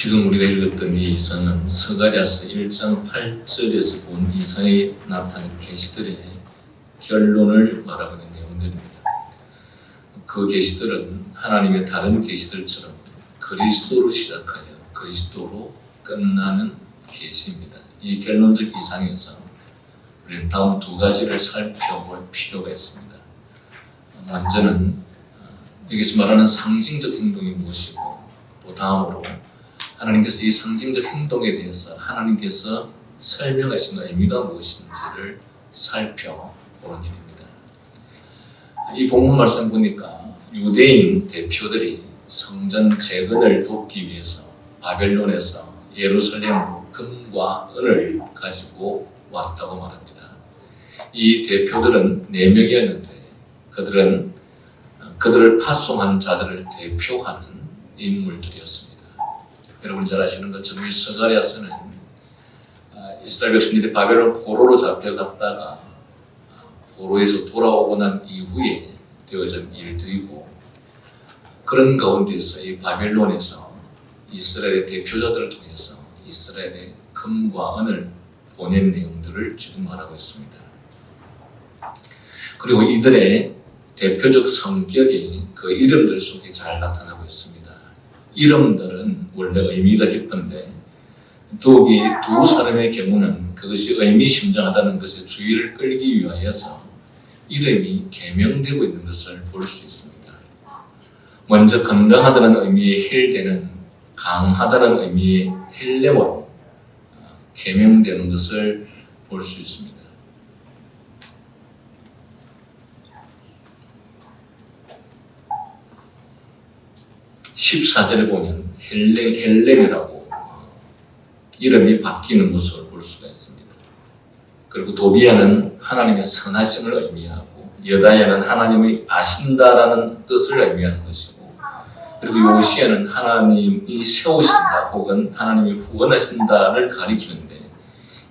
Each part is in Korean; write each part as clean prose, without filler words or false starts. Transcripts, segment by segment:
지금 우리가 읽었던 이 이상은 스가랴서 1장 8절에서 본 이상에 나타난 계시들의 결론을 말하고 있는 내용들입니다. 그 계시들은 하나님의 다른 계시들처럼 그리스도로 시작하여 그리스도로 끝나는 계시입니다. 이 결론적 이상에서 우리는 다음 두 가지를 살펴볼 필요가 있습니다. 먼저는 여기서 말하는 상징적 행동이 무엇이고, 또 다음으로 하나님께서 이 상징적 행동에 대해서 하나님께서 설명하신 의미가 무엇인지를 살펴보는 일입니다. 이 본문 말씀 보니까 유대인 대표들이 성전 재건을 돕기 위해서 바벨론에서 예루살렘으로 금과 은을 가지고 왔다고 말합니다. 이 대표들은 4명이었는데 그들을 파송한 자들을 대표하는 인물들이었습니다. 여러분 잘 아시는 것처럼 이 스가랴서는 이스라엘 백성들이 바벨론 포로로 잡혀갔다가 포로에서 돌아오고 난 이후에 되어진 일들이고, 그런 가운데서 이 바벨론에서 이스라엘의 대표자들을 통해서 이스라엘의 금과 은을 보낸 내용들을 지금 말하고 있습니다. 그리고 이들의 대표적 성격이 그 이름들 속에 잘 나타나고 있습니다. 이름들은 원래 의미가 깊은데 더욱이 두 사람의 경우는 그것이 의미심장하다는 것에 주의를 끌기 위하여서 이름이 개명되고 있는 것을 볼 수 있습니다. 먼저 건강하다는 의미의 헬게는 강하다는 의미의 헬레모로 개명되는 것을 볼 수 있습니다. 14절에 보면 헬렘이라고 이름이 바뀌는 모습을 볼 수가 있습니다. 그리고 도비야는 하나님의 선하심을 의미하고, 여다야는 하나님이 아신다라는 뜻을 의미하는 것이고, 그리고 요시야는 하나님이 세우신다 혹은 하나님이 후원하신다를 가리키는데,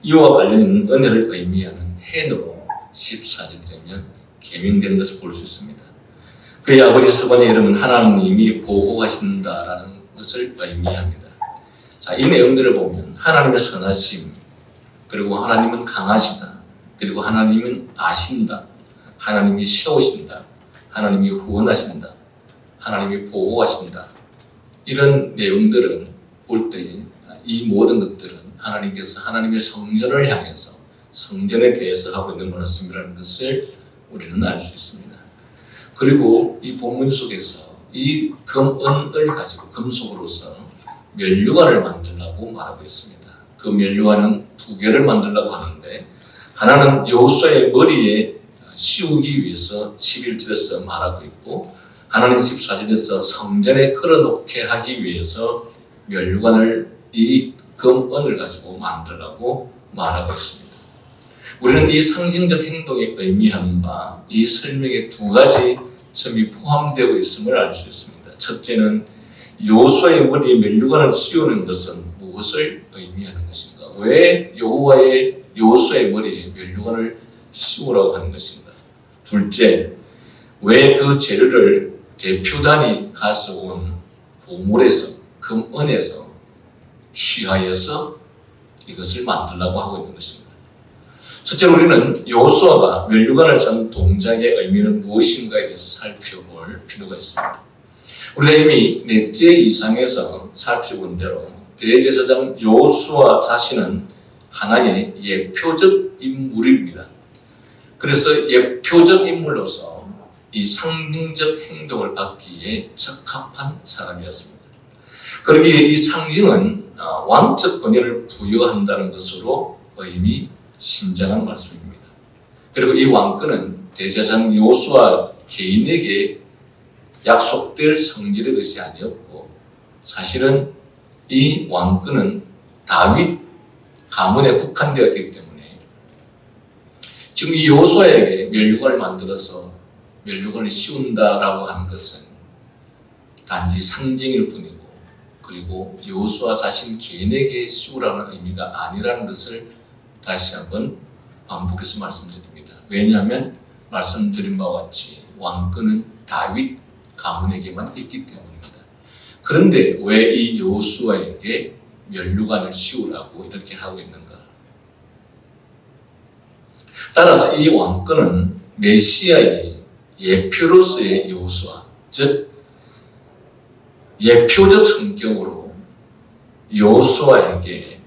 이와 관련 있는 은혜를 의미하는 헨으로 14절이 되면 개명되는 것을 볼 수 있습니다. 그의 아버지 스반의 이름은 하나님이 보호하신다라는 것을 의미합니다. 자, 이 내용들을 보면 하나님의 선하심, 그리고 하나님은 강하시다, 그리고 하나님은 아신다, 하나님이 세우신다, 하나님이 후원하신다, 하나님이 보호하신다, 이런 내용들은 볼 때 이 모든 것들은 하나님께서 하나님의 성전을 향해서 성전에 대해서 하고 있는 말씀이라는 것을 우리는 알 수 있습니다. 그리고 이 본문 속에서 이 금은을 가지고 금속으로서 면류관을 만들라고 말하고 있습니다. 그 면류관은 2개를 만들라고 하는데, 하나는 여호수아의 머리에 씌우기 위해서 11절에서 말하고 있고, 하나는 14절에서 성전에 걸어놓게 하기 위해서 면류관을 이 금은을 가지고 만들라고 말하고 있습니다. 우리는 이 상징적 행동에 의미하는 바 이 설명에 2가지 점이 포함되어 있음을 알 수 있습니다. 첫째는 여호수아의 머리에 면류관을 씌우는 것은 무엇을 의미하는 것인가? 왜 여호수아의 머리에 면류관을 씌우라고 하는 것인가? 둘째, 왜 그 재료를 대표단이 가져온 보물에서, 금은에서 취하여서 이것을 만들라고 하고 있는 것인가? 첫째로 우리는 여호수아가 면류관을 잡는 동작의 의미는 무엇인가에 대해서 살펴볼 필요가 있습니다. 우리가 이미 넷째 이상에서 살펴본 대로 대제사장 여호수아 자신은 하나의 예표적 인물입니다. 그래서 예표적 인물로서 이 상징적 행동을 받기에 적합한 사람이었습니다. 그러기에 이 상징은 왕적 권위를 부여한다는 것으로 의미심장한 말씀입니다. 그리고 이 왕권은 대제사장 여호수아 개인에게 약속될 성질의 것이 아니었고, 사실은 이 왕권은 다윗 가문에 국한되었기 때문에 지금 이 여호수아에게 면류관을 만들어서 면류관을 씌운다라고 하는 것은 단지 상징일 뿐이고, 그리고 여호수아 자신 개인에게 씌우라는 의미가 아니라는 것을 다시 한번 반복해서 말씀드립니다. 왜냐하면 말씀드린 바와 같이 왕권은 다윗 가문에게만 있기 때문입니다. 그런데 왜 이 여호수아에게 면류관을 씌우라고 이렇게 하고 있는가? 따라서 이 왕권은 메시아의 예표로서의 여호수아, 즉 예표적 성격으로 여호수아에게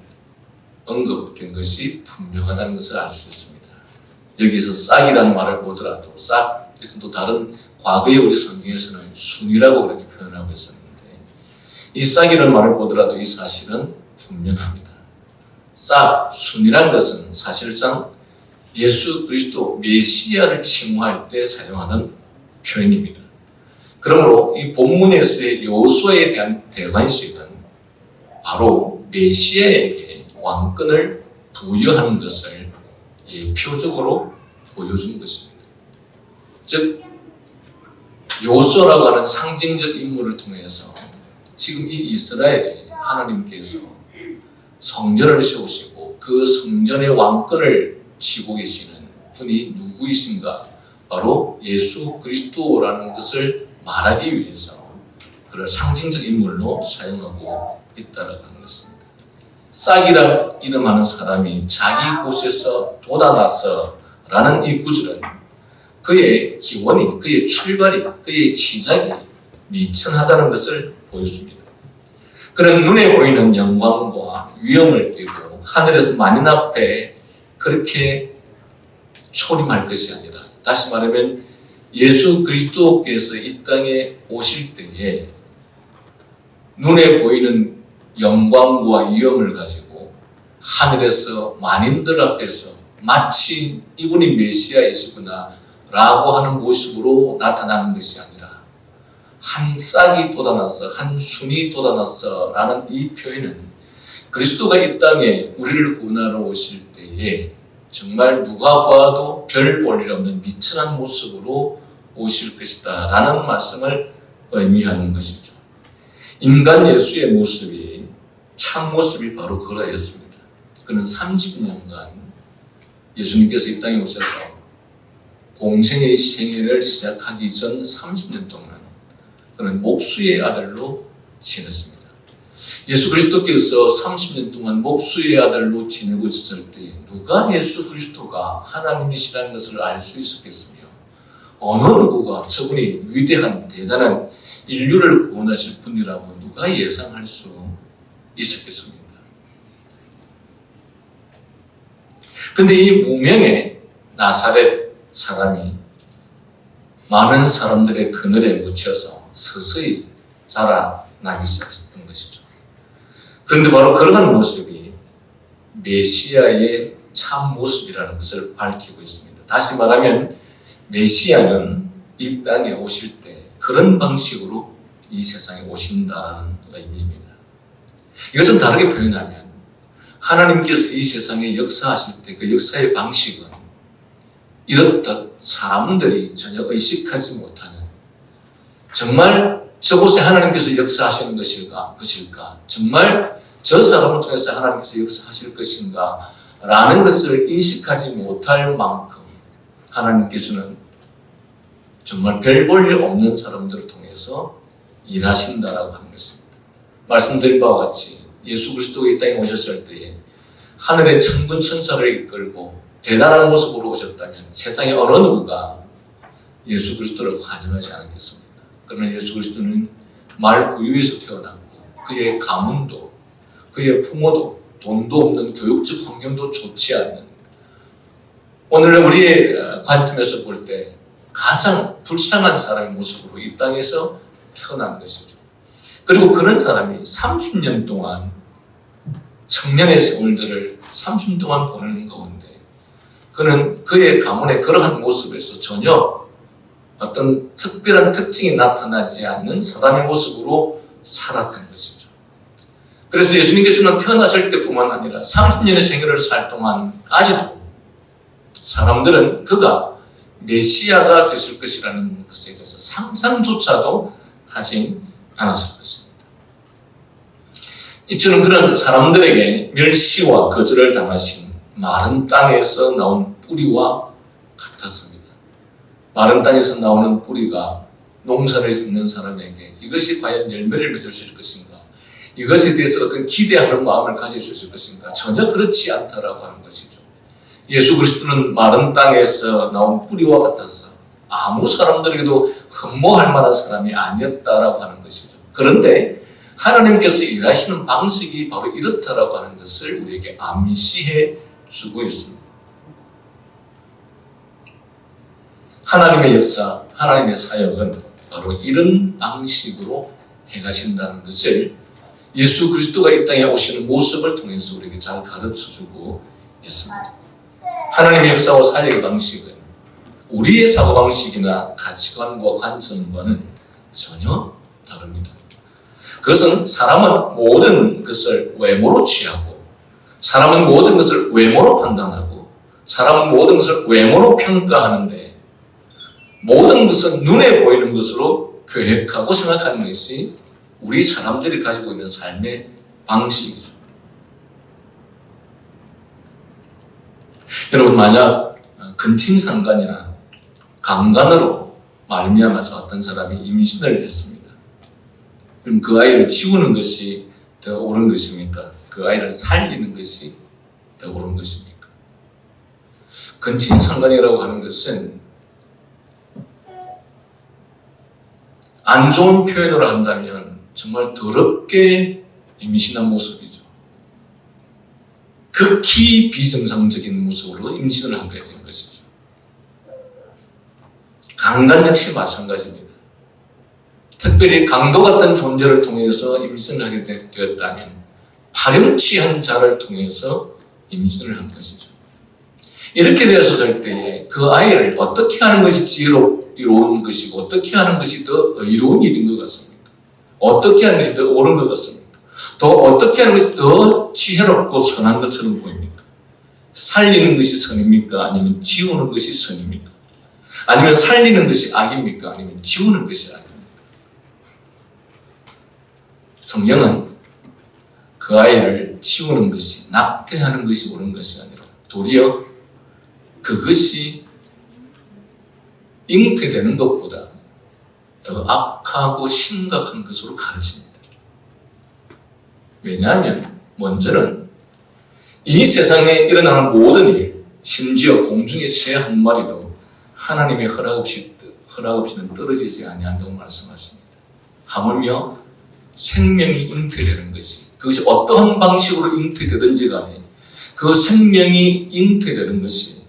언급된 것이 분명하다는 것을 알 수 있습니다. 여기서 싹이라는 말을 보더라도 싹, 또 다른 과거의 우리 성경에서는 순이라고 그렇게 표현하고 있었는데 이 싹이라는 말을 보더라도 이 사실은 분명합니다. 싹, 순이란 것은 사실상 예수 그리스도 메시아를 칭호할 때 사용하는 표현입니다. 그러므로 이 본문에서의 여호수아에 대한 대관식은 바로 메시아에게 왕권을 부여하는 것을 예표적으로 보여준 것입니다. 즉 여호수아라고 하는 상징적 인물을 통해서 지금 이 이스라엘에 하나님께서 성전을 세우시고 그 성전의 왕권을 쥐고 계시는 분이 누구이신가? 바로 예수 그리스도라는 것을 말하기 위해서 그를 상징적 인물로 사용하고 있다라고 하는 것입니다. 싹이라 이름하는 사람이 자기 곳에서 돋아났어 라는 이 구절은 그의 기원이, 그의 출발이, 그의 시작이 미천하다는 것을 보여줍니다. 그는 눈에 보이는 영광과 위엄을 띠고 하늘에서 만인 앞에 그렇게 초림할 것이 아니라, 다시 말하면 예수 그리스도께서 이 땅에 오실 때에 눈에 보이는 영광과 위엄을 가지고 하늘에서 만인들 앞에서 마치 이분이 메시아이시구나 라고 하는 모습으로 나타나는 것이 아니라 한 싹이 돋아났어, 한 순이 돋아났어 라는 이 표현은 그리스도가 이 땅에 우리를 구원하러 오실 때에 정말 누가 봐도 별 볼 일 없는 미천한 모습으로 오실 것이다 라는 말씀을 의미하는 것이죠. 인간 예수의 모습이 참 모습이 바로 그러했습니다. 그는 30년간 예수님께서 이 땅에 오셔서 공생의 생애를 시작하기 전 30년 동안 그는 목수의 아들로 지냈습니다. 예수 그리스도께서 30년 동안 목수의 아들로 지내고 있었을 때 누가 예수 그리스도가 하나님이시라는 것을 알 수 있었겠으며 어느 누구가 저분이 위대한 대단한 인류를 구원하실 분이라고 누가 예상할 수 있었겠습니까? 그런데 이 무명의 나사렛 사람이 많은 사람들의 그늘에 묻혀서 서서히 자라나기 시작했던 것이죠. 그런데 바로 그러한 모습이 메시아의 참 모습이라는 것을 밝히고 있습니다. 다시 말하면 메시아는 이 땅에 오실 때 그런 방식으로 이 세상에 오신다는 의미입니다. 이것은 다르게 표현하면 하나님께서 이 세상에 역사하실 때 그 역사의 방식은 이렇듯 사람들이 전혀 의식하지 못하는, 정말 저곳에 하나님께서 역사하시는 것일까? 정말 저 사람을 통해서 하나님께서 역사하실 것인가? 라는 것을 인식하지 못할 만큼 하나님께서는 정말 별 볼 일 없는 사람들을 통해서 일하신다라고 하는 것입니다. 말씀드린 바와 같이 예수 그리스도가 이 땅에 오셨을 때에 하늘의 천군 천사를 이끌고 대단한 모습으로 오셨다면 세상에 어느 누구가 예수 그리스도를 환영하지 않았겠습니까? 그러나 예수 그리스도는 말구유에서 태어났고 그의 가문도 그의 부모도 돈도 없는 교육적 환경도 좋지 않는, 오늘 우리의 관점에서 볼 때 가장 불쌍한 사람의 모습으로 이 땅에서 태어난 것이죠. 그리고 그런 사람이 30년 동안 청년의 세월들을 30년 동안 보내는 가운데 그는 그의 가문의 그러한 모습에서 전혀 어떤 특별한 특징이 나타나지 않는 사람의 모습으로 살았던 것이죠. 그래서 예수님께서는 태어나실 때뿐만 아니라 30년의 생애를 살 동안까지도 사람들은 그가 메시아가 되실 것이라는 것에 대해서 상상조차도 하지 않았을 것입니다. 이처럼 그런 사람들에게 멸시와 거절을 당하신 마른 땅에서 나온 뿌리와 같았습니다. 마른 땅에서 나오는 뿌리가 농사를 짓는 사람에게 이것이 과연 열매를 맺을 수 있을 것인가? 이것에 대해서 어떤 기대하는 마음을 가질 수 있을 것인가? 전혀 그렇지 않다라고 하는 것이죠. 예수 그리스도는 마른 땅에서 나온 뿌리와 같아서 아무 사람들에게도 흠모할 만한 사람이 아니었다라고 하는 것이죠. 그런데 하나님께서 일하시는 방식이 바로 이렇다라고 하는 것을 우리에게 암시해 주고 있습니다. 하나님의 역사, 하나님의 사역은 바로 이런 방식으로 해가신다는 것을 예수 그리스도가 이 땅에 오시는 모습을 통해서 우리에게 잘 가르쳐주고 있습니다. 하나님의 역사와 사역의 방식은 우리의 사고방식이나 가치관과 관점과는 전혀 다릅니다. 그것은 사람은 모든 것을 외모로 취하고, 사람은 모든 것을 외모로 판단하고, 사람은 모든 것을 외모로 평가하는데, 모든 것은 눈에 보이는 것으로 계획하고 생각하는 것이 우리 사람들이 가지고 있는 삶의 방식이죠. 여러분, 만약 근친상간이나 강간으로 말미암아서 어떤 사람이 임신을 했습니다. 그럼 그 아이를 치우는 것이 더 옳은 것입니까? 그 아이를 살리는 것이 더 옳은 것입니까? 근친상간이라고 하는 것은 안 좋은 표현으로 한다면 정말 더럽게 임신한 모습이죠. 극히 비정상적인 모습으로 임신을 하게 된 것이죠. 강간 역시 마찬가지입니다. 특별히 강도 같은 존재를 통해서 임신을 하게 되었다면 파렴치한 자를 통해서 임신을 한 것이죠. 이렇게 되었을 때에 그 아이를 어떻게 하는 것이 지혜로운 것이고 어떻게 하는 것이 더 의로운 일인 것 같습니까? 어떻게 하는 것이 더 옳은 것 같습니까? 더 어떻게 하는 것이 더 지혜롭고 선한 것처럼 보입니까? 살리는 것이 선입니까? 아니면 지우는 것이 선입니까? 아니면 살리는 것이 악입니까? 아니면 지우는 것이 악입니까? 성경은 그 아이를 치우는 것이, 낙태하는 것이 옳은 것이 아니라 도리어 그것이 잉태되는 것보다 더 악하고 심각한 것으로 가르칩니다. 왜냐하면 먼저는 이 세상에 일어나는 모든 일, 심지어 공중의 새 한 마리도 하나님의 허락 없이는 떨어지지 아니한다고 말씀하십니다. 하물며 생명이 잉태되는 것이, 그것이 어떠한 방식으로 잉태되든지 간에 그 생명이 잉태되는 것이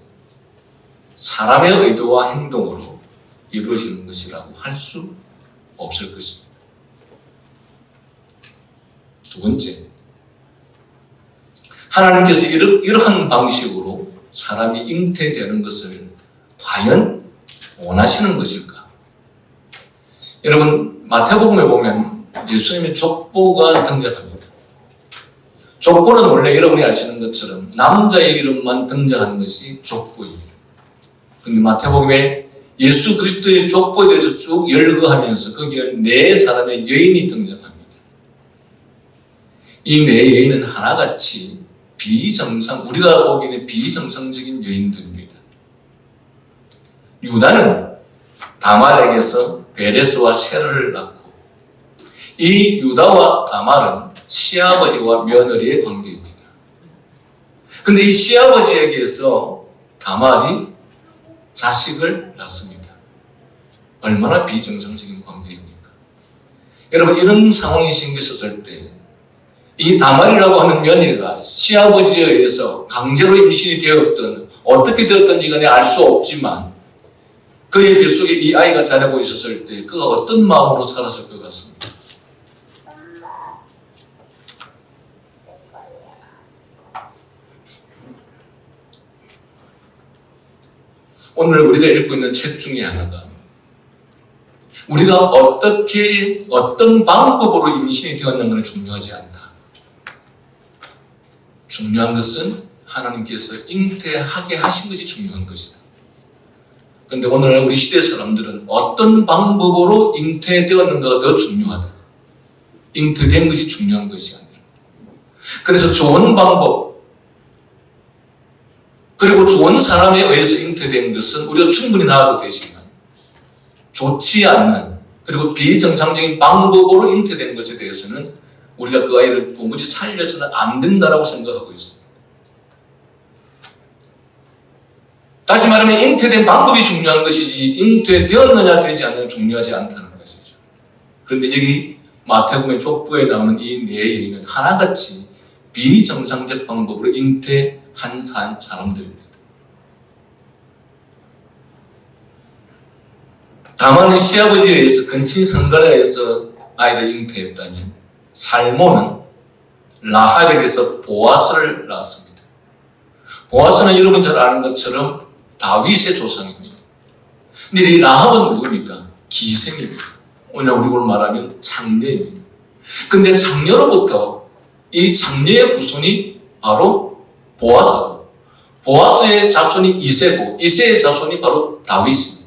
사람의 의도와 행동으로 이루어지는 것이라고 할 수 없을 것입니다. 두 번째, 하나님께서 이러한 방식으로 사람이 잉태되는 것을 과연 원하시는 것일까? 여러분, 마태복음에 보면 예수님의 족보가 등장합니다. 족보는 원래 여러분이 아시는 것처럼 남자의 이름만 등장하는 것이 족보입니다. 그런데 마태복음에 예수 그리스도의 족보에 대해서 쭉 열거하면서 거기에 네 사람의 여인이 등장합니다. 이 네 여인은 하나같이 우리가 보기에는 비정상적인 여인들입니다. 유다는 다말에게서 베레스와 세라를 낳고, 이 유다와 다말은 시아버지와 며느리의 관계입니다. 그런데 이 시아버지에게서 다말이 자식을 낳습니다. 얼마나 비정상적인 관계입니까? 여러분, 이런 상황이 생겼을 때 이 다말이라고 하는 며느리가 시아버지에 의해서 강제로 임신이 되었든 어떻게 되었든지 간에 알 수 없지만 그의 뱃속에 이 아이가 자라고 있었을 때 그가 어떤 마음으로 살았을 것 같습니까? 오늘 우리가 읽고 있는 책 중에 하나가 우리가 어떤 방법으로 임신이 되었는가는 중요하지 않다. 중요한 것은 하나님께서 잉태하게 하신 것이 중요한 것이다. 그런데 오늘 우리 시대 사람들은 어떤 방법으로 잉태되었는가가 더 중요하다. 잉태된 것이 중요한 것이 아니라. 그래서 좋은 방법, 그리고 좋은 사람에 의해서 잉태된 것은 우리가 충분히 나아도 되지만 좋지 않는 그리고 비정상적인 방법으로 잉태된 것에 대해서는 우리가 그 아이를 도무지 살려서는 안 된다라고 생각하고 있습니다. 다시 말하면 잉태된 방법이 중요한 것이지 잉태되었느냐 되지 않느냐 중요하지 않다는 것이죠. 그런데 여기 마태복음 족보에 나오는 이 네 여인은 하나같이 비정상적 방법으로 잉태한 사람들입니다. 다만 시아버지에 의해서 근친 성간에 의해서 아이를 잉태했다면 살모는 라합에게서 보아스를 낳았습니다. 보아스는 여러분 잘 아는 것처럼 다윗의 조상입니다. 근데 이 라합은 누굽니까? 기생입니다. 오늘 우리로 말하면 장녀입니다. 근데 장녀로부터 이 장녀의 후손이 바로 보아스고, 보아스의 자손이 이새고, 이새의 자손이 바로 다윗입니다.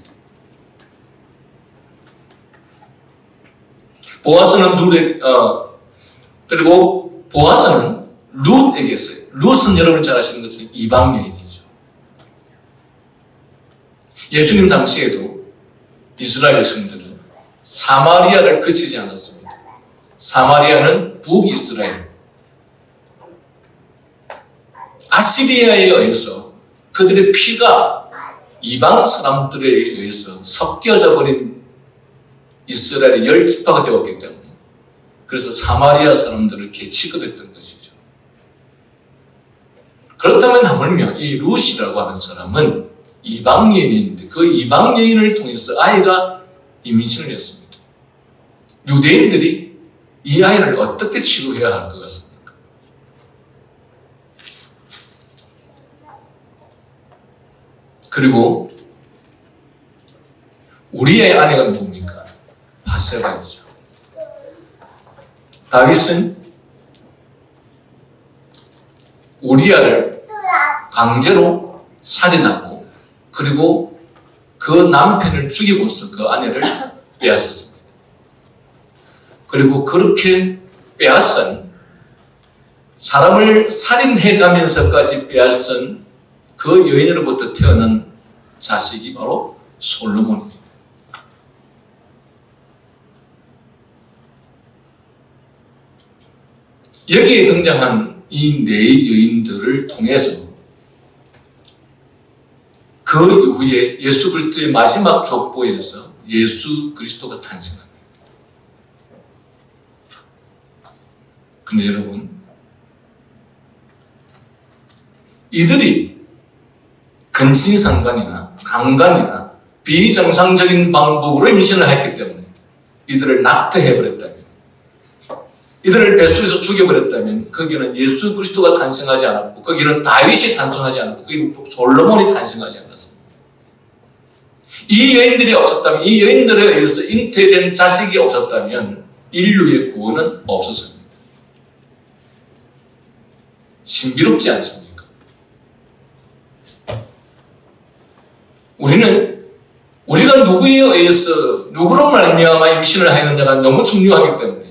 보아스는 그리고 보아스는 룻에게서, 룻은 여러분 잘 아시는 것처럼 이방 여인이죠. 예수님 당시에도 이스라엘 백성들은 사마리아를 거치지 않았습니다. 사마리아는 북이스라엘, 아시리아에 의해서 그들의 피가 이방 사람들에 의해서 섞여져 버린 이스라엘의 열 지파가 되었기 때문에 그래서 사마리아 사람들을 개취급했던 것이죠. 그렇다면 하물며 이 룻이라고 하는 사람은 이방 여인인데 그 이방 여인을 통해서 아이가 임신을 했습니다. 유대인들이 이 아이를 어떻게 치료해야 할 것 같습니까? 그리고 우리의 아내가 누굽니까? 바세바이죠. 다윗은 우리아를 강제로 살인하고 그리고 그 남편을 죽이고서 그 아내를 빼앗았습니다. 그리고 그렇게 빼앗은 사람을 살인해가면서까지 빼앗은 그 여인으로부터 태어난 자식이 바로 솔로몬입니다. 여기에 등장한 이 네 여인들을 통해서 그 이후에 예수 그리스도의 마지막 족보에서 예수 그리스도가 탄생합니다. 근데 여러분, 이들이 근친상간이나 강간이나 비정상적인 방법으로 임신을 했기 때문에 이들을 낙태해버렸다면, 이들을 뱃속에서 죽여버렸다면 거기는 예수 그리스도가 탄생하지 않았고 거기는 다윗이 탄생하지 않았고 거기는 솔로몬이 탄생하지 않았습니다. 이 여인들이 없었다면, 이 여인들에 의해서 잉태된 자식이 없었다면 인류의 구원은 없었습니다. 신비롭지 않습니까? 우리가 누구에 의해서 누구로 말미암아 임신을 하였느냐가 너무 중요하기 때문에,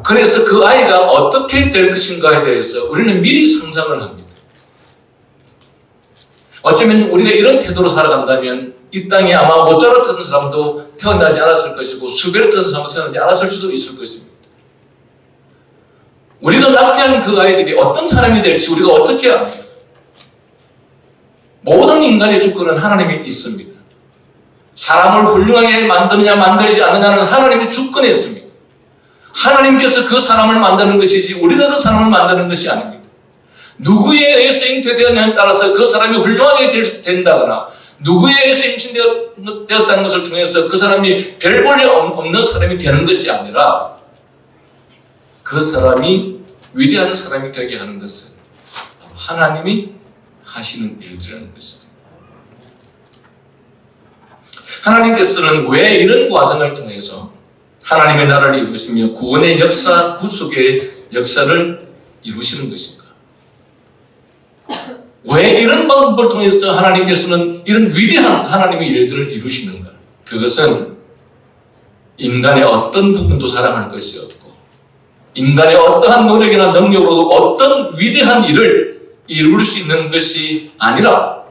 그래서 그 아이가 어떻게 될 것인가에 대해서 우리는 미리 상상을 합니다. 어쩌면 우리가 이런 태도로 살아간다면 이 땅에 아마 모짜르트 같은 사람도 태어나지 않았을 것이고 수베르트 같은 사람도 태어나지 않았을 수도 있을 것입니다. 우리가 낳게 그 아이들이 어떤 사람이 될지 우리가 어떻게 압니까? 모든 인간의 주권은 하나님이 있습니다. 사람을 훌륭하게 만드느냐 만들지 않느냐는 하나님의 주권에 있습니다. 하나님께서 그 사람을 만드는 것이지 우리가 그 사람을 만드는 것이 아닙니다. 누구에 의해서 잉태되었냐에 따라서 그 사람이 훌륭하게 된다거나 누구에 의해서 임신되었다는 것을 통해서 그 사람이 별 볼일 없는 사람이 되는 것이 아니라 그 사람이 위대한 사람이 되게 하는 것은 하나님이 하시는 일들이라는 것입니다. 하나님께서는 왜 이런 과정을 통해서 하나님의 나라를 이루시며 구원의 역사, 구속의 역사를 이루시는 것인가? 왜 이런 방법을 통해서 하나님께서는 이런 위대한 하나님의 일들을 이루시는가? 그것은 인간의 어떤 부분도 사랑할 것이 없고 인간의 어떠한 노력이나 능력으로도 어떤 위대한 일을 이룰 수 있는 것이 아니라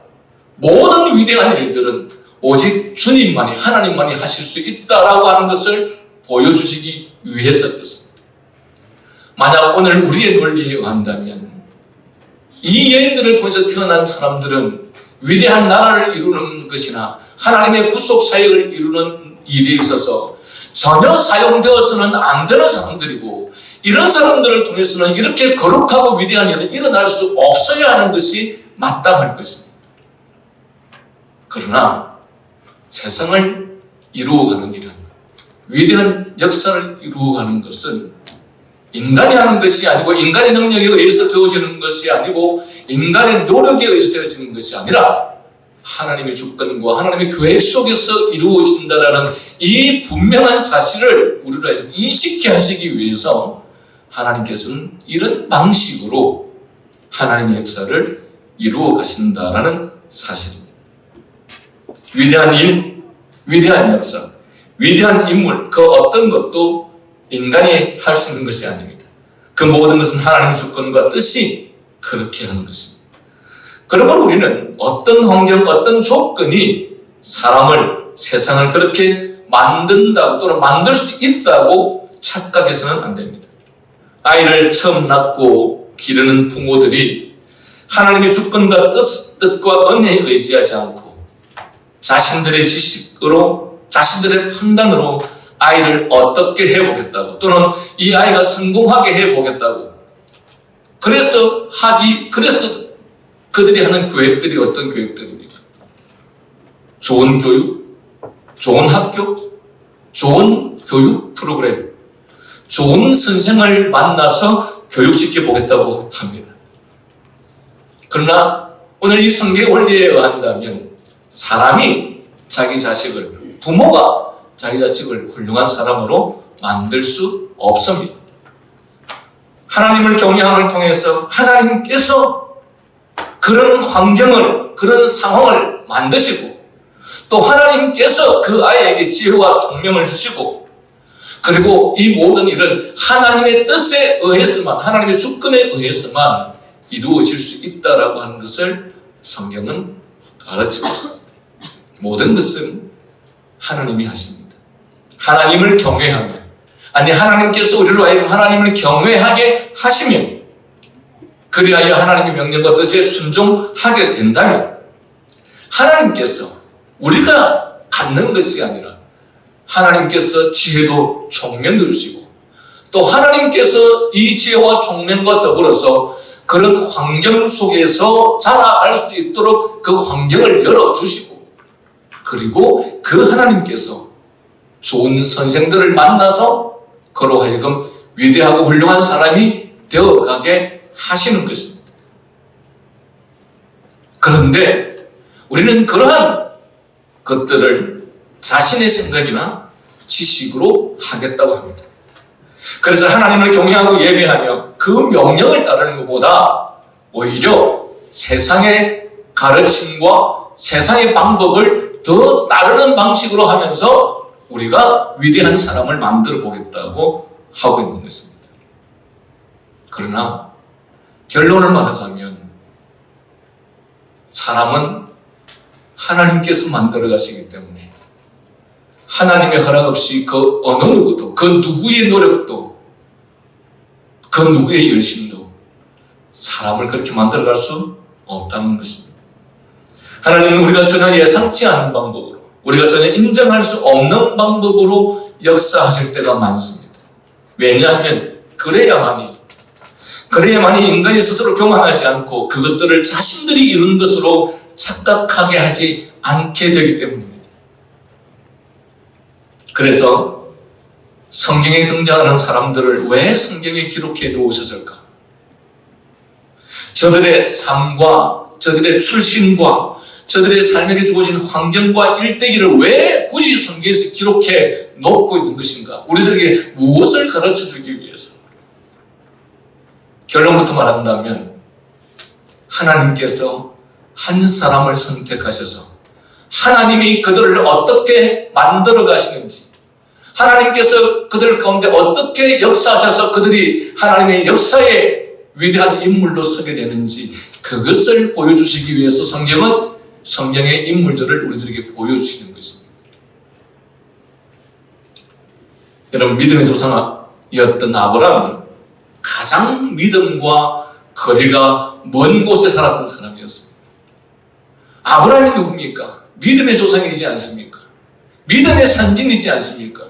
모든 위대한 일들은 오직 주님만이, 하나님만이 하실 수 있다라고 하는 것을 보여주시기 위해서였습니다. 만약 오늘 우리의 논리에 의한다면 이 여인들을 통해서 태어난 사람들은 위대한 나라를 이루는 것이나 하나님의 구속 사역을 이루는 일에 있어서 전혀 사용되어서는 안 되는 사람들이고, 이런 사람들을 통해서는 이렇게 거룩하고 위대한 일은 일어날 수 없어야 하는 것이 마땅할 것입니다. 그러나 세상을 이루어가는 일은, 위대한 역사를 이루어가는 것은 인간이 하는 것이 아니고, 인간의 능력에 의해서 되어지는 것이 아니고, 인간의 노력에 의해서 되어지는 것이 아니라 하나님의 주권과 하나님의 계획 속에서 이루어진다라는 이 분명한 사실을 우리로 인식케 하시기 위해서 하나님께서는 이런 방식으로 하나님의 역사를 이루어 가신다라는 사실입니다. 위대한 일, 위대한 역사, 위대한 인물, 그 어떤 것도 인간이 할 수 있는 것이 아닙니다. 그 모든 것은 하나님의 주권과 뜻이 그렇게 하는 것입니다. 그러면 우리는 어떤 환경, 어떤 조건이 사람을, 세상을 그렇게 만든다고 또는 만들 수 있다고 착각해서는 안 됩니다. 아이를 처음 낳고 기르는 부모들이 하나님의 주권과 뜻과 은혜에 의지하지 않고 자신들의 지식으로, 자신들의 판단으로 아이를 어떻게 해보겠다고, 또는 이 아이가 성공하게 해보겠다고, 그래서 그들이 하는 교육들이 어떤 교육들입니까? 좋은 교육, 좋은 학교, 좋은 교육 프로그램, 좋은 선생을 만나서 교육시켜 보겠다고 합니다. 그러나 오늘 이 성경 원리에 의한다면 사람이 자기 자식을, 부모가 자기 자식을 훌륭한 사람으로 만들 수 없습니다. 하나님을 경외함을 통해서 하나님께서 그런 환경을, 그런 상황을 만드시고, 또 하나님께서 그 아이에게 지혜와 총명을 주시고, 그리고 이 모든 일은 하나님의 뜻에 의해서만, 하나님의 주권에 의해서만 이루어질 수 있다라고 하는 것을 성경은 가르치고 있습니다. 모든 것은 하나님이 하십니다. 하나님을 경외하면, 아니 하나님께서 우리로 하여금 하나님을 경외하게 하시면, 그리하여 하나님의 명령과 뜻에 순종하게 된다면 하나님께서 우리가 갖는 것이 아니라 하나님께서 지혜도 총명도 주시고, 또 하나님께서 이 지혜와 총명과 더불어서 그런 환경 속에서 자라갈 수 있도록 그 환경을 열어주시고, 그리고 그 하나님께서 좋은 선생들을 만나서 그로 하여금 위대하고 훌륭한 사람이 되어가게 하시는 것입니다. 그런데 우리는 그러한 것들을 자신의 생각이나 지식으로 하겠다고 합니다. 그래서 하나님을 경외하고 예배하며 그 명령을 따르는 것보다 오히려 세상의 가르침과 세상의 방법을 더 따르는 방식으로 하면서 우리가 위대한 사람을 만들어 보겠다고 하고 있는 것입니다. 그러나 결론을 말하자면 사람은 하나님께서 만들어 가시기 때문에 하나님의 허락 없이 그 어느 누구도, 그 누구의 노력도, 그 누구의 열심도 사람을 그렇게 만들어 갈 수 없다는 것입니다. 하나님은 우리가 전혀 예상치 않은 방법으로, 우리가 전혀 인정할 수 없는 방법으로 역사하실 때가 많습니다. 왜냐하면 그래야만이 인간이 스스로 교만하지 않고 그것들을 자신들이 이룬 것으로 착각하게 하지 않게 되기 때문입니다. 그래서 성경에 등장하는 사람들을 왜 성경에 기록해 놓으셨을까? 저들의 삶과 저들의 출신과 저들의 삶에게 주어진 환경과 일대기를 왜 굳이 성경에서 기록해 놓고 있는 것인가? 우리들에게 무엇을 가르쳐 주기 위해서? 결론부터 말한다면 하나님께서 한 사람을 선택하셔서 하나님이 그들을 어떻게 만들어 가시는지, 하나님께서 그들 가운데 어떻게 역사하셔서 그들이 하나님의 역사에 위대한 인물로 서게 되는지, 그것을 보여주시기 위해서 성경은 성경의 인물들을 우리들에게 보여주시는 것입니다. 여러분, 믿음의 조상이었던 아브라함은 가장 믿음과 거리가 먼 곳에 살았던 사람이었습니다. 아브라함이 누굽니까? 믿음의 조상이지 않습니까? 믿음의 선진이지 않습니까?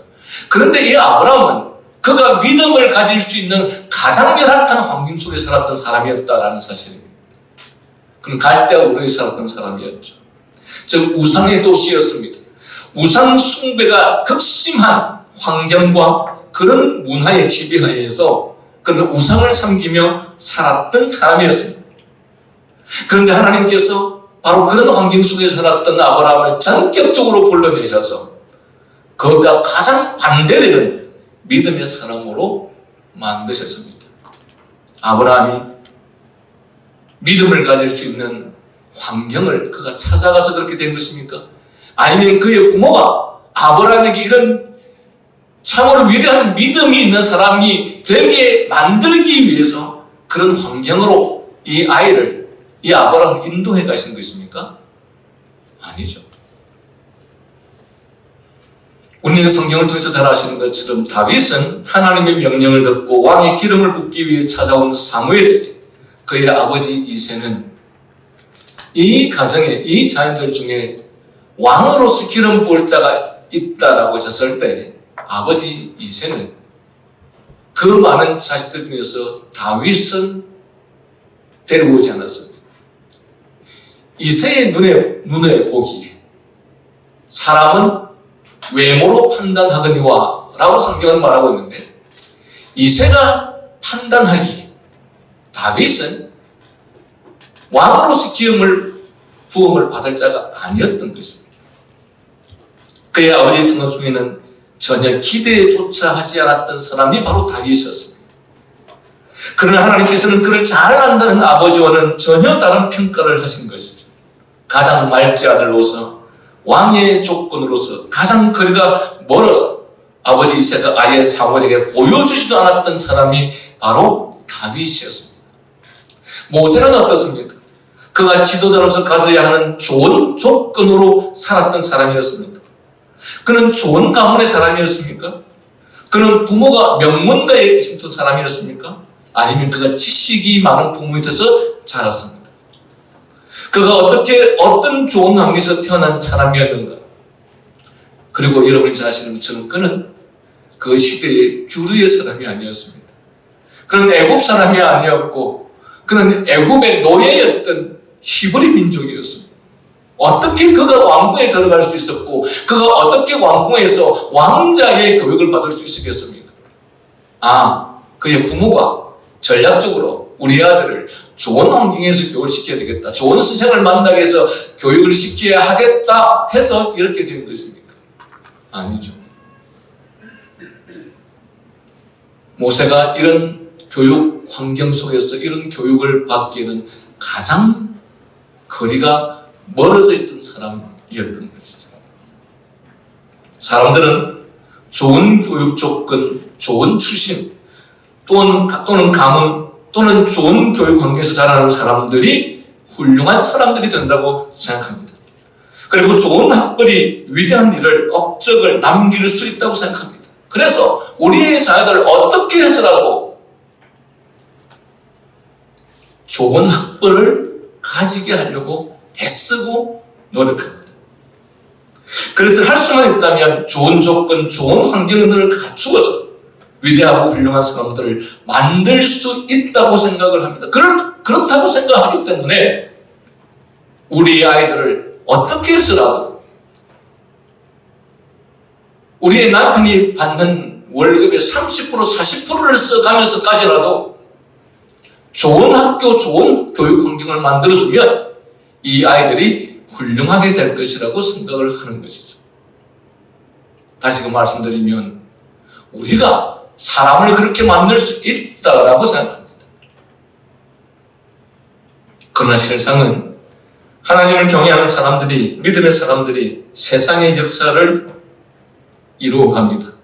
그런데 이 아브라함은 그가 믿음을 가질 수 있는 가장 열악한 환경 속에 살았던 사람이었다라는 사실입니다. 그는 갈대아 우르에 살았던 사람이었죠. 즉 우상의 도시였습니다. 우상 숭배가 극심한 환경과 그런 문화의 지배하에서 그는 우상을 섬기며 살았던 사람이었습니다. 그런데 하나님께서 바로 그런 환경 속에 살았던 아브라함을 전격적으로 불러내셔서 그것과 가장 반대되는 믿음의 사람으로 만드셨습니다. 아브라함이 믿음을 가질 수 있는 환경을 그가 찾아가서 그렇게 된 것입니까? 아니면 그의 부모가 아브라함에게 이런 참으로 위대한 믿음이 있는 사람이 되게 만들기 위해서 그런 환경으로 이 아이를, 이 아브라함을 인도해 가신 것입니까? 아니죠. 우리는 성경을 통해서 잘 아시는 것처럼 다윗은 하나님의 명령을 듣고 왕의 기름을 붓기 위해 찾아온 사무엘에게 그의 아버지 이새는 이 가정에, 이 자녀들 중에 왕으로서 기름 부을 자가 있다라고 하셨을 때 아버지 이새는 그 많은 자식들 중에서 다윗은 데려오지 않았습니다. 이새의 눈에 보기에 사람은 외모로 판단하거니와 라고 성경은 말하고 있는데 이새가 판단하기에 다윗은 왕으로서 부음을 받을 자가 아니었던 것입니다. 그의 아버지의 생각 중에는 전혀 기대조차 하지 않았던 사람이 바로 다윗이었습니다. 그러나 하나님께서는 그를 잘 안다는 아버지와는 전혀 다른 평가를 하신 것이죠. 가장 말째 아들로서 왕의 조건으로서 가장 거리가 멀어서 아버지 이새가 아예 사무엘에게 보여주지도 않았던 사람이 바로 다윗이었습니다. 모세는 어떻습니까? 그가 지도자로서 가져야 하는 좋은 조건으로 살았던 사람이었습니다. 그는 좋은 가문의 사람이었습니까? 그는 부모가 명문가에 있었던 사람이었습니까? 아니면 그가 지식이 많은 부모 밑에서 자랐습니까? 그가 어떤 좋은 환경에서 태어난 사람이었는가? 그리고 여러분이 잘 아시는 것처럼 그는 그 시대의 주류의 사람이 아니었습니다. 그는 애굽 사람이 아니었고 그는 애굽의 노예였던 히브리 민족이었습니다. 어떻게 그가 왕궁에 들어갈 수 있었고 그가 어떻게 왕궁에서 왕자의 교육을 받을 수 있었겠습니까? 그의 부모가 전략적으로 우리 아들을 좋은 환경에서 교육을 시켜야 되겠다, 좋은 선생을 만나게 해서 교육을 시켜야 하겠다 해서 이렇게 된 것입니까? 아니죠. 모세가 이런 교육 환경 속에서 이런 교육을 받기에는 가장 거리가 멀어져 있던 사람이었던 것이죠. 사람들은 좋은 교육 조건, 좋은 출신, 또는 가문, 또는 좋은 교육 환경에서 자라는 사람들이 훌륭한 사람들이 된다고 생각합니다. 그리고 좋은 학벌이 위대한 일을, 업적을 남길 수 있다고 생각합니다. 그래서 우리의 자녀들을 어떻게 해서라도 좋은 학벌을 가지게 하려고 애쓰고 노력합니다. 그래서 할 수만 있다면 좋은 조건, 좋은 환경을 갖추어서 위대하고 훌륭한 사람들을 만들 수 있다고 생각을 합니다. 그렇다고 생각하기 때문에 우리 아이들을 어떻게 해서라도 우리의 남편이 받는 월급의 30%, 40%를 써가면서까지라도 좋은 학교, 좋은 교육 환경을 만들어주면 이 아이들이 훌륭하게 될 것이라고 생각을 하는 것이죠. 다시 말씀드리면 우리가 사람을 그렇게 만들 수 있다라고 생각합니다. 그러나 세상은 하나님을 경외하는 사람들이, 믿음의 사람들이 세상의 역사를 이루어갑니다.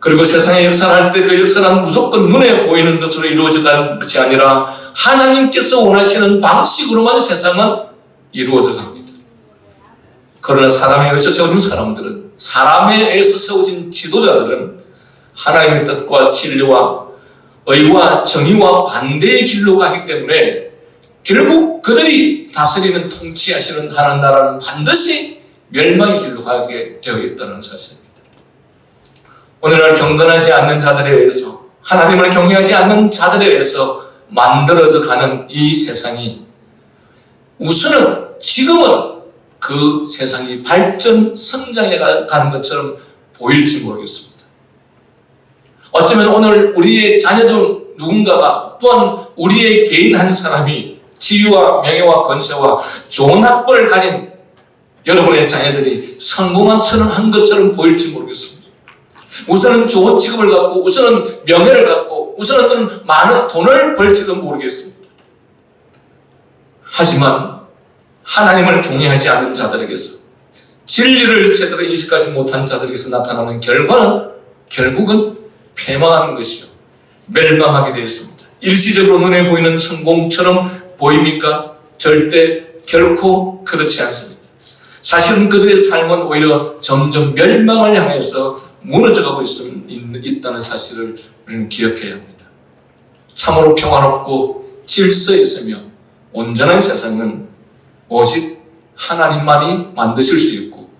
그리고 세상의 역사를 할 때 그 역사는 무조건 눈에 보이는 것으로 이루어져가는 것이 아니라 하나님께서 원하시는 방식으로만 세상은 이루어져 갑니다. 그러나 사람에 의해서 세워진 사람들은, 사람에 의해서 세워진 지도자들은 하나님의 뜻과 진리와 의와 정의와 반대의 길로 가기 때문에 결국 그들이 다스리는, 통치하시는 하나님 나라는 반드시 멸망의 길로 가게 되어 있다는 사실입니다. 오늘날 경건하지 않는 자들에 의해서, 하나님을 경외하지 않는 자들에 의해서 만들어져 가는 이 세상이, 우선은 지금은 그 세상이 발전, 성장해 가는 것처럼 보일지 모르겠습니다. 어쩌면 오늘 우리의 자녀 중 누군가가, 또한 우리의 개인 한 사람이 지위와 명예와 권세와 좋은 학벌을 가진 여러분의 자녀들이 성공한 것처럼 보일지 모르겠습니다. 우선은 좋은 직업을 갖고, 우선은 명예를 갖고, 우선은 어떤 많은 돈을 벌지도 모르겠습니다. 하지만 하나님을 경외하지 않는 자들에게서, 진리를 제대로 인식하지 못한 자들에게서 나타나는 결과는 결국은 패망하는 것이요, 멸망하게 되었습니다. 일시적으로 눈에 보이는 성공처럼 보입니까? 절대 결코 그렇지 않습니다. 사실은 그들의 삶은 오히려 점점 멸망을 향해서 무너져가고 있다는 사실을 우리는 기억해야 합니다. 참으로 평화롭고 질서 있으며 온전한 세상은 오직 하나님만이 만드실 수 있고,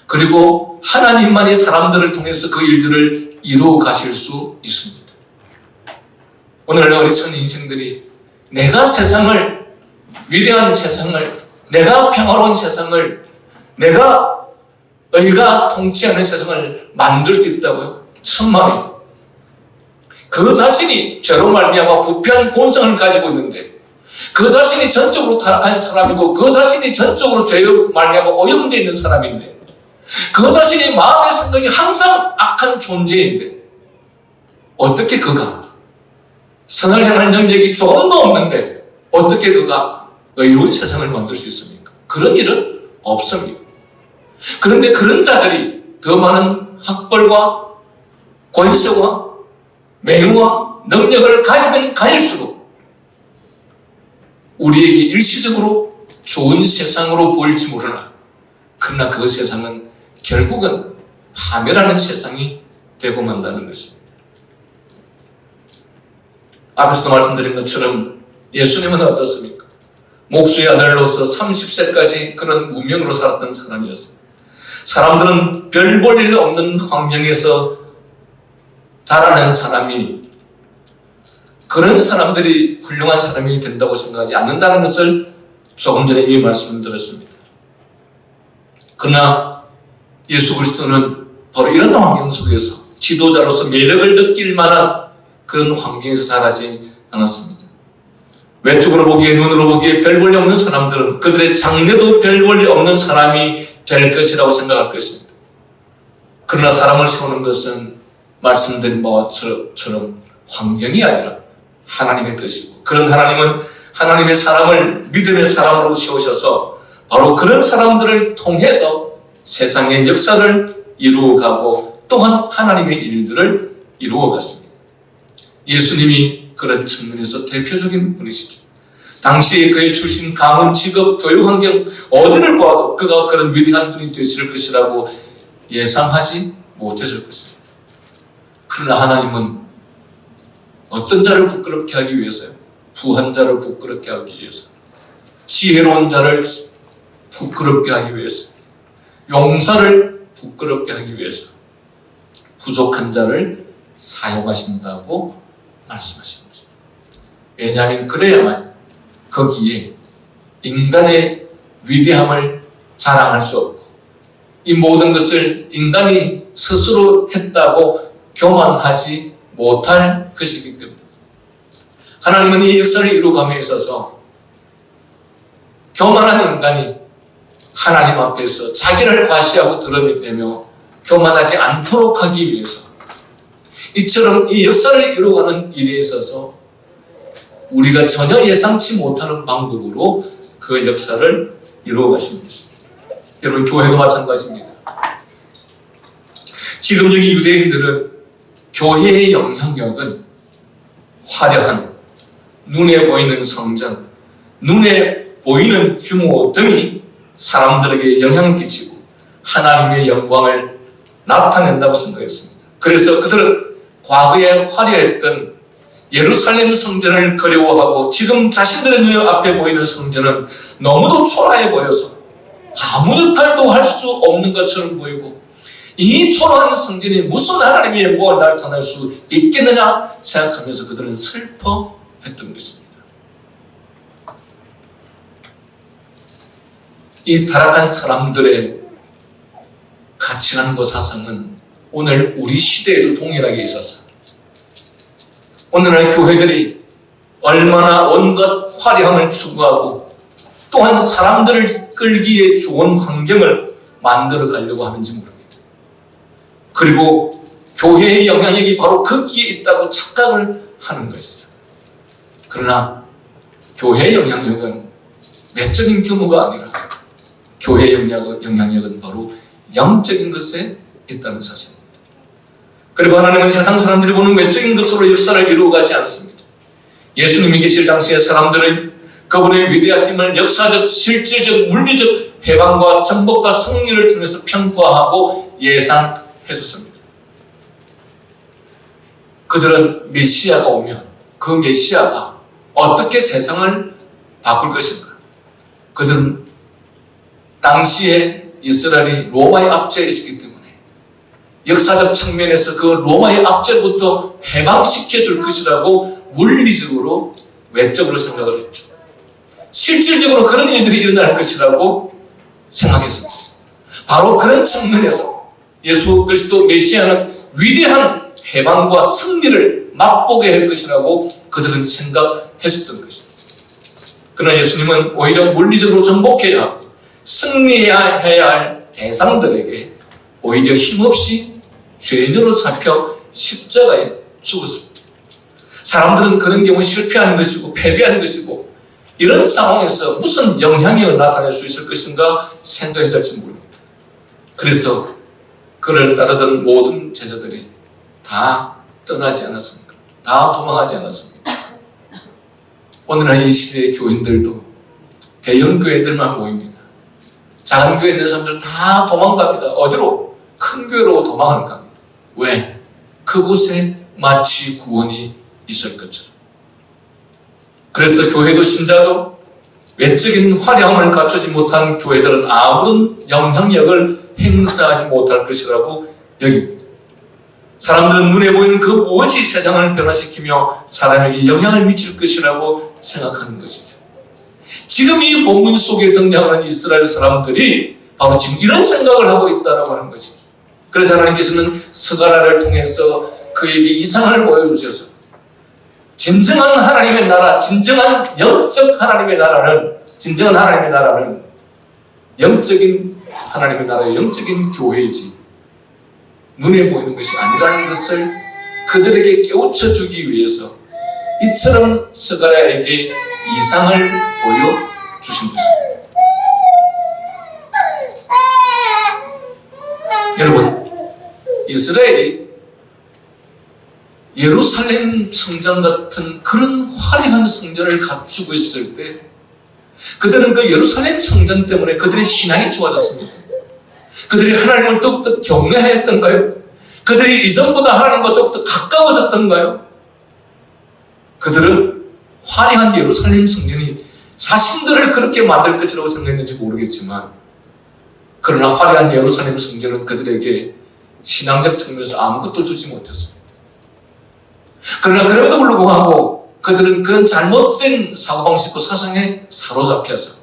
그리고 하나님만이 사람들을 통해서 그 일들을 이루어 가실 수 있습니다. 오늘 어리석은 인생들이 내가 세상을, 위대한 세상을, 내가 평화로운 세상을, 내가 의가 통치하는 세상을 만들 수 있다고요? 천만에요. 그 자신이 죄로 말미암아 부패한 본성을 가지고 있는데, 그 자신이 전적으로 타락한 사람이고, 그 자신이 전적으로 죄로 말미암아 오염되어 있는 사람인데, 그 자신이 마음의 생각이 항상 악한 존재인데, 어떻게 그가 선을 향할 능력이 조금도 없는데 어떻게 그가 의로운 세상을 만들 수 있습니까? 그런 일은 없습니다. 그런데 그런 자들이 더 많은 학벌과 권세와 명예와 능력을 가지면 가질수록 우리에게 일시적으로 좋은 세상으로 보일지 모르나, 그러나 그 세상은 결국은 파멸하는 세상이 되고 만다는 것입니다. 앞에서도 말씀드린 것처럼 예수님은 어떻습니까? 목수의 아들로서 30세까지 그런 무명으로 살았던 사람이었습니다. 사람들은 별 볼 일 없는 환경에서 자라는 사람이, 그런 사람들이 훌륭한 사람이 된다고 생각하지 않는다는 것을 조금 전에 이미 말씀드렸습니다. 그러나 예수 그리스도는 바로 이런 환경 속에서 지도자로서 매력을 느낄 만한 그런 환경에서 자라지 않았습니다. 외적으로 보기에, 눈으로 보기에 별 볼 일 없는 사람들은 그들의 장래도 별 볼 일 없는 사람이 될 것이라고 생각할 것입니다. 그러나 사람을 세우는 것은 말씀드린 바처럼 환경이 아니라 하나님의 뜻이고, 그런 하나님은 하나님의 사람을 믿음의 사람으로 세우셔서 바로 그런 사람들을 통해서 세상의 역사를 이루어가고 또한 하나님의 일들을 이루어갔습니다. 예수님이 그런 측면에서 대표적인 분이시죠. 당시에 그의 출신, 가문, 직업, 교육 환경 어디를 보아도 그가 그런 위대한 분이 되실 것이라고 예상하지 못했을 것입니다. 그러나 하나님은 어떤 자를 부끄럽게 하기 위해서요? 부한 자를 부끄럽게 하기 위해서, 지혜로운 자를 부끄럽게 하기 위해서, 용사를 부끄럽게 하기 위해서 부족한 자를 사용하신다고 말씀하신 것입니다. 왜냐하면 그래야만 거기에 인간의 위대함을 자랑할 수 없고, 이 모든 것을 인간이 스스로 했다고 교만하지 못할 것이기 때문에 하나님은 이 역사를 이루어감에 있어서 교만한 인간이 하나님 앞에서 자기를 과시하고 드러내며 교만하지 않도록 하기 위해서, 이처럼 이 역사를 이루어가는 일에 있어서 우리가 전혀 예상치 못하는 방법으로 그 역사를 이루어가신 것입니다. 여러분, 교회도 마찬가지입니다. 지금 여기 유대인들은 교회의 영향력은 화려한, 눈에 보이는 성전, 눈에 보이는 규모 등이 사람들에게 영향을 끼치고 하나님의 영광을 나타낸다고 생각했습니다. 그래서 그들은 과거에 화려했던 예루살렘 성전을 그리워하고 지금 자신들의 눈 앞에 보이는 성전은 너무도 초라해 보여서 아무 역할도 할 수 없는 것처럼 보이고 이 초라한 성전이 무슨 하나님의 영광을 나타낼 수 있겠느냐 생각하면서 그들은 슬퍼했던 것입니다. 이 타락한 사람들의 가치관과 사상은 오늘 우리 시대에도 동일하게 있어서 오늘날 교회들이 얼마나 온갖 화려함을 추구하고 또한 사람들을 끌기에 좋은 환경을 만들어 가려고 하는지 모릅니다. 그리고 교회의 영향력이 바로 거기에 있다고 착각을 하는 것이죠. 그러나 교회의 영향력은 외적인 규모가 아니라 교회의 영향력은 바로 영적인 것에 있다는 사실입니다. 그리고 하나님은 세상 사람들이 보는 외적인 것으로 역사를 이루어가지 않습니다. 예수님이 계실 당시의 사람들은 그분의 위대하심을 역사적, 실질적, 물리적 해방과 정복과 승리를 통해서 평가하고 예상했었습니다. 그들은 메시아가 오면 그 메시아가 어떻게 세상을 바꿀 것인가? 그들은 당시에 이스라엘이 로마의 압제에 있었기 때문에 역사적 측면에서 그 로마의 압제부터 해방시켜줄 것이라고 물리적으로 외적으로 생각을 했죠. 실질적으로 그런 일들이 일어날 것이라고 생각했습니다. 바로 그런 측면에서 예수 그리스도 메시아는 위대한 해방과 승리를 맛보게 할 것이라고 그들은 생각했었던 것입니다. 그러나 예수님은 오히려 물리적으로 정복해야 하고 승리해야 할 대상들에게 오히려 힘없이 죄인으로 잡혀 십자가에 죽었습니다. 사람들은 그런 경우 실패하는 것이고 패배하는 것이고 이런 상황에서 무슨 영향력을 나타낼 수 있을 것인가 생각했을지 모릅니다. 그래서 그를 따르던 모든 제자들이 다 떠나지 않았습니다. 다 도망하지 않았습니다. 오늘날 이 시대의 교인들도 대형 교회들만 모입니다. 작은 교회에 있는 사람들 다 도망갑니다. 어디로? 큰 교회로 도망을 갑니다. 왜? 그곳에 마치 구원이 있을 것처럼. 그래서 교회도 신자도 외적인 화려함을 갖추지 못한 교회들은 아무런 영향력을 행사하지 못할 것이라고 여깁니다. 사람들은 눈에 보이는 그 무엇이 세상을 변화시키며 사람에게 영향을 미칠 것이라고 생각하는 것이죠. 지금 이 본문 속에 등장하는 이스라엘 사람들이 바로 지금 이런 생각을 하고 있다고 하는 것이죠. 그래서 하나님께서는 스가랴를 통해서 그에게 이상을 보여주셔서 진정한 하나님의 나라, 진정한 영적 하나님의 나라는 영적인 하나님의 나라의 영적인 교회이지 눈에 보이는 것이 아니라는 것을 그들에게 깨우쳐주기 위해서 이처럼 스가랴에게 이상을 보여주신 것입니다. 여러분, 이스라엘이 예루살렘 성전 같은 그런 화려한 성전을 갖추고 있을 때 그들은 그 예루살렘 성전 때문에 그들의 신앙이 좋아졌습니다. 그들이 하나님을 더욱더 경외하였던가요? 그들이 이전보다 하나님과 더욱더 가까워졌던가요? 그들은 화려한 예루살렘 성전이 자신들을 그렇게 만들 것이라고 생각했는지 모르겠지만 그러나 화려한 예루살렘 성전은 그들에게 신앙적 측면에서 아무것도 주지 못했습니다. 그러나 그럼에도 불구하고 그들은 그런 잘못된 사고방식과 사상에 사로잡혀서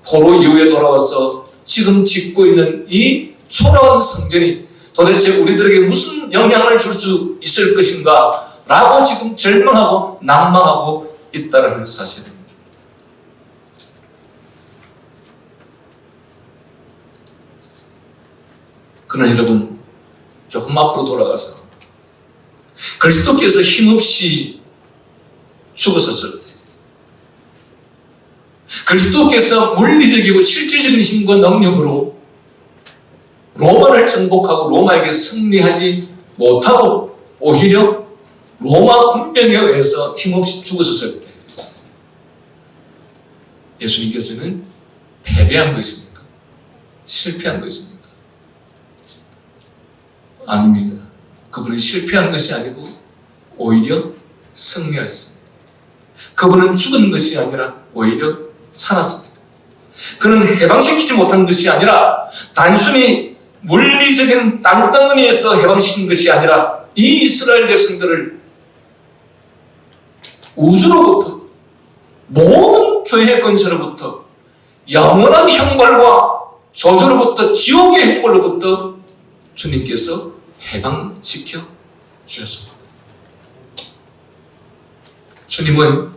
포로 이후에 돌아와서 지금 짓고 있는 이 초라한 성전이 도대체 우리들에게 무슨 영향을 줄 수 있을 것인가 라고 지금 절망하고 난망하고 있다는 사실입니다. 그러나 여러분, 조금 앞으로 돌아가서 그리스도께서 힘없이 죽으셨을 때 그리스도께서 물리적이고 실질적인 힘과 능력으로 로마를 정복하고 로마에게 승리하지 못하고 오히려 로마 군병에 의해서 힘없이 죽으셨을 때 예수님께서는 패배한 것입니까? 실패한 것입니까? 아닙니다. 그분은 실패한 것이 아니고 오히려 승리하셨습니다. 그분은 죽은 것이 아니라 오히려 살았습니다. 그는 해방시키지 못한 것이 아니라 단순히 물리적인 땅덩어리에서 해방시킨 것이 아니라 이 이스라엘 백성들을 우주로부터, 모든 죄의 권세로부터, 영원한 형벌과 저주로부터, 지옥의 형벌로부터 주님께서 해방시켜 주셨습니다. 주님은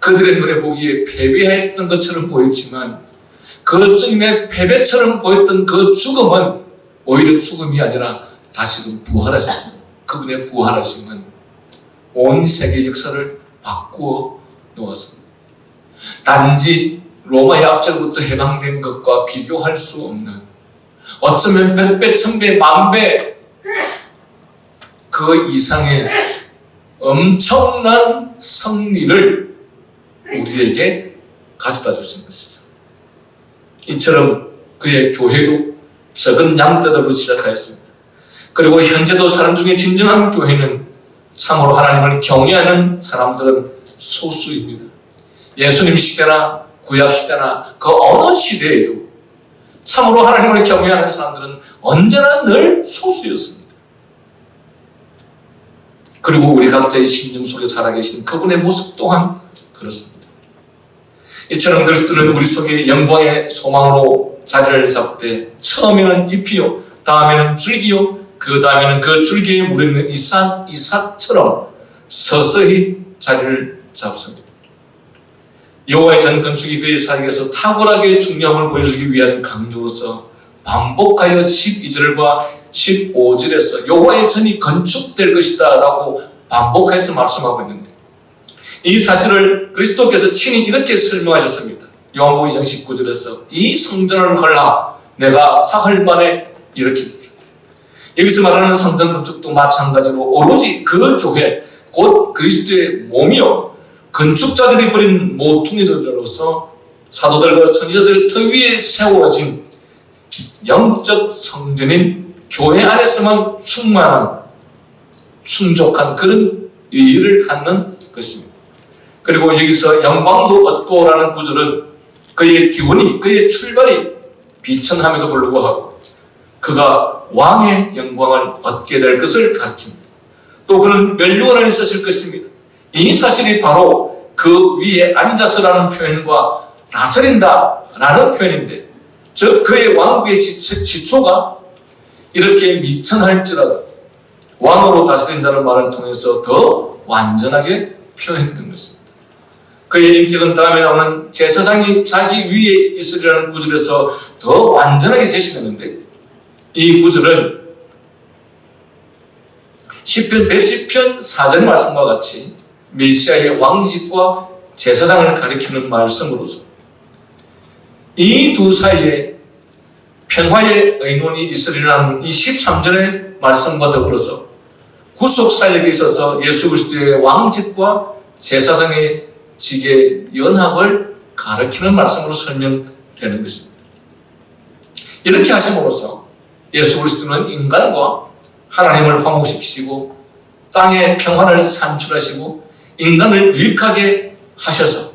그들의 눈에 보기에 패배했던 것처럼 보였지만 그 주님의 패배처럼 보였던 그 죽음은 오히려 죽음이 아니라 다시금 부활하셨고, 그분의 부활하심은 온 세계 역사를 바꾸어 놓았습니다. 단지 로마의 압제로부터 해방된 것과 비교할 수 없는, 어쩌면 100배, 1000배, 10,000배 그 이상의 엄청난 승리를 우리에게 가져다 주신 것이죠. 이처럼 그의 교회도 적은 양떼들로 시작하였습니다. 그리고 현재도 사람 중에 진정한 교회는 참으로 하나님을 경외하는 사람들은 소수입니다. 예수님 시대나 구약 시대나 그 어느 시대에도 참으로 하나님을 경외하는 사람들은 언제나 늘 소수였습니다. 그리고 우리 각자의 신념 속에 살아계신 그분의 모습 또한 그렇습니다. 이처럼 그리스도는 우리 속에 영광의 소망으로 자리를 잡되 처음에는 잎이요, 다음에는 줄기요, 그 다음에는 그 줄기에 묻어있는 이삭처럼 서서히 자리를 잡습니다. 여호와의 전 건축이 그의 사역에서 탁월하게 중요함을 보여주기 위한 강조로서 반복하여 12절과 15절에서 여호와의 전이 건축될 것이다 라고 반복해서 말씀하고 있는데, 이 사실을 그리스도께서 친히 이렇게 설명하셨습니다. 요한복음 2장 19절에서 이 성전을 헐라 내가 사흘 만에 일으킵니다. 여기서 말하는 성전 건축도 마찬가지로 오로지 그 교회, 곧 그리스도의 몸이요, 건축자들이 버린 모퉁이들로서 사도들과 선지자들 터 위에 세워진 영적 성전인 교회 안에서만 충만한, 충족한 그런 의의를 갖는 것입니다. 그리고 여기서 영광도 얻고라는 구절은 그의 기원이, 그의 출발이 비천함에도 불구하고 그가 왕의 영광을 얻게 될 것을 가르칩니다. 또 그는 멸류관을 있었을 것입니다. 이 사실이 바로 그 위에 앉아서라는 표현과 다스린다라는 표현인데, 즉 그의 왕국의 시초가 이렇게 미천할지라도 왕으로 다스린다는 말을 통해서 더 완전하게 표현된 것입니다. 그의 인격은 다음에 나오는 제사장이 자기 위에 있으리라는 구절에서 더 완전하게 제시되는데, 이 구절은 시편 110편 4절 말씀과 같이 메시아의 왕직과 제사장을 가리키는 말씀으로서 이 두 사이에 평화의 의논이 있으리라는 이 13절의 말씀과 더불어서 구속 사역에 있어서 예수 그리스도의 왕직과 제사장의 직의 연합을 가리키는 말씀으로 설명되는 것입니다. 이렇게 하심으로써 예수 그리스도는 인간과 하나님을 화목시키시고 땅에 평화를 산출하시고 인간을 유익하게 하셔서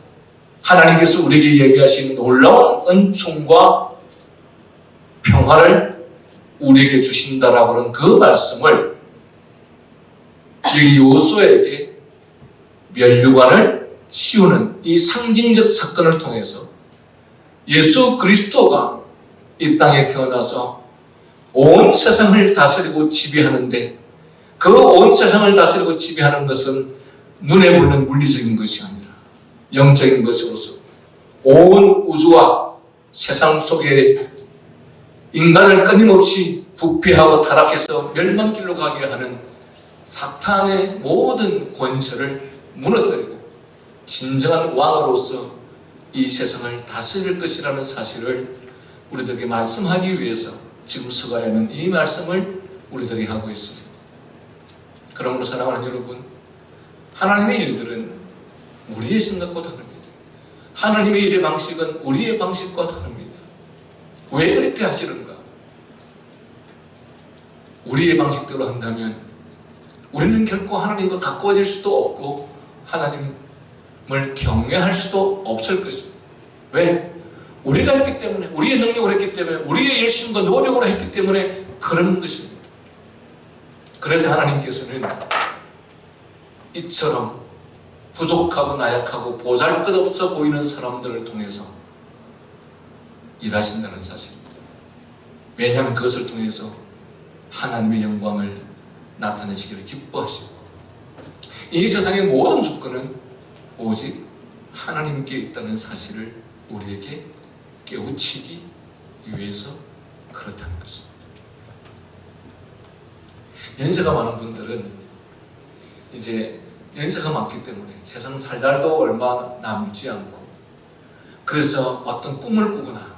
하나님께서 우리에게 예비하신 놀라운 은총과 평화를 우리에게 주신다라고 하는 그 말씀을 이 요소에게 멸류관을 씌우는 이 상징적 사건을 통해서 예수 그리스도가 이 땅에 태어나서 온 세상을 다스리고 지배하는데, 그 온 세상을 다스리고 지배하는 것은 눈에 보이는 물리적인 것이 아니라 영적인 것으로서 온 우주와 세상 속에 인간을 끊임없이 부패하고 타락해서 멸망길로 가게 하는 사탄의 모든 권세를 무너뜨리고 진정한 왕으로서 이 세상을 다스릴 것이라는 사실을 우리들에게 말씀하기 위해서 지금 서가에는 이 말씀을 우리들이 하고 있습니다. 그러므로 사랑하는 여러분, 하나님의 일들은 우리의 생각과 다릅니다. 하나님의 일의 방식은 우리의 방식과 다릅니다. 왜 그렇게 하시는가? 우리의 방식대로 한다면 우리는 결코 하나님과 가까워질 수도 없고 하나님을 경외할 수도 없을 것입니다. 왜? 우리가 했기 때문에, 우리의 능력으로 했기 때문에, 우리의 열심과 노력으로 했기 때문에 그런 것입니다. 그래서 하나님께서는 이처럼 부족하고 나약하고 보잘것없어 보이는 사람들을 통해서 일하신다는 사실입니다. 왜냐하면 그것을 통해서 하나님의 영광을 나타내시기를 기뻐하시고, 이 세상의 모든 조건은 오직 하나님께 있다는 사실을 우리에게 깨우치기 위해서 그렇다는 것입니다. 연세가 많은 분들은 이제 연세가 많기 때문에 세상 살 날도 얼마 남지 않고, 그래서 어떤 꿈을 꾸거나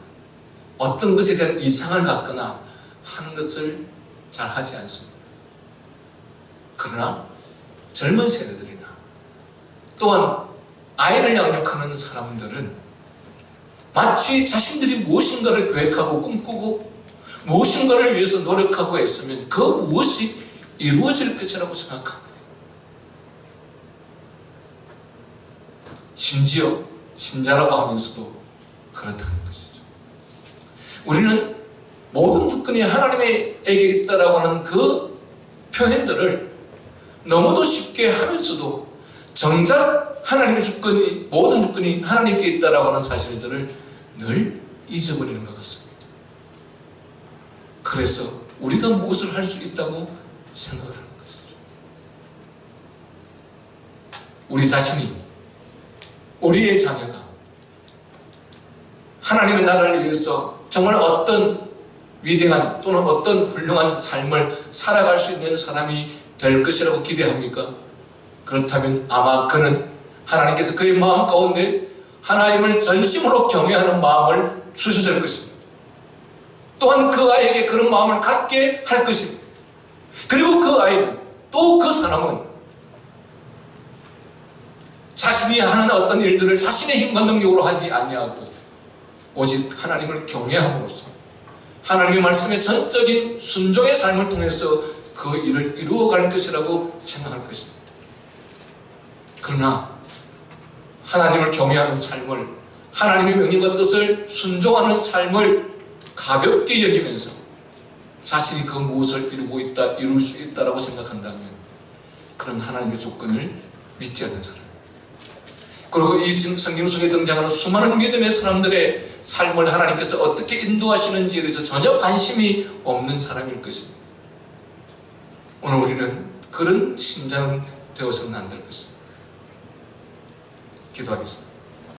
어떤 것에 대한 이상을 갖거나 하는 것을 잘 하지 않습니다. 그러나 젊은 세대들이나 또한 아이를 양육하는 사람들은 마치 자신들이 무엇인가를 계획하고 꿈꾸고 무엇인가를 위해서 노력하고 했으면 그 무엇이 이루어질 것이라고 생각합니다. 심지어 신자라고 하면서도 그렇다는 것이죠. 우리는 모든 주권이 하나님에게 있다라고 하는 그 표현들을 너무도 쉽게 하면서도 정작 하나님의 주권이, 모든 주권이 하나님께 있다라고 하는 사실들을 늘 잊어버리는 것 같습니다. 그래서 우리가 무엇을 할 수 있다고 생각을 하는 것이죠. 우리 자신이, 우리의 자녀가 하나님의 나라를 위해서 정말 어떤 위대한 또는 어떤 훌륭한 삶을 살아갈 수 있는 사람이 될 것이라고 기대합니까? 그렇다면 아마 그는 하나님께서 그의 마음 가운데 하나님을 전심으로 경외하는 마음을 주셔야 될 것입니다. 또한 그 아이에게 그런 마음을 갖게 할 것입니다. 그리고 그 아이는, 또 그 사람은 자신이 하는 어떤 일들을 자신의 힘과 능력으로 하지 아니하고 오직 하나님을 경외함으로써 하나님의 말씀에 전적인 순종의 삶을 통해서 그 일을 이루어갈 것이라고 생각할 것입니다. 그러나 하나님을 경외하는 삶을, 하나님의 명령과 뜻을 순종하는 삶을 가볍게 여기면서 자신이 그 무엇을 이룰 수 있다라고 생각한다면 그런 하나님의 조건을 믿지 않는 사람, 그리고 이 성경 속에 등장하는 수많은 믿음의 사람들의 삶을 하나님께서 어떻게 인도하시는지에 대해서 전혀 관심이 없는 사람일 것입니다. 오늘 우리는 그런 신자는 되어서는 안 될 것입니다. 기도하겠습니다.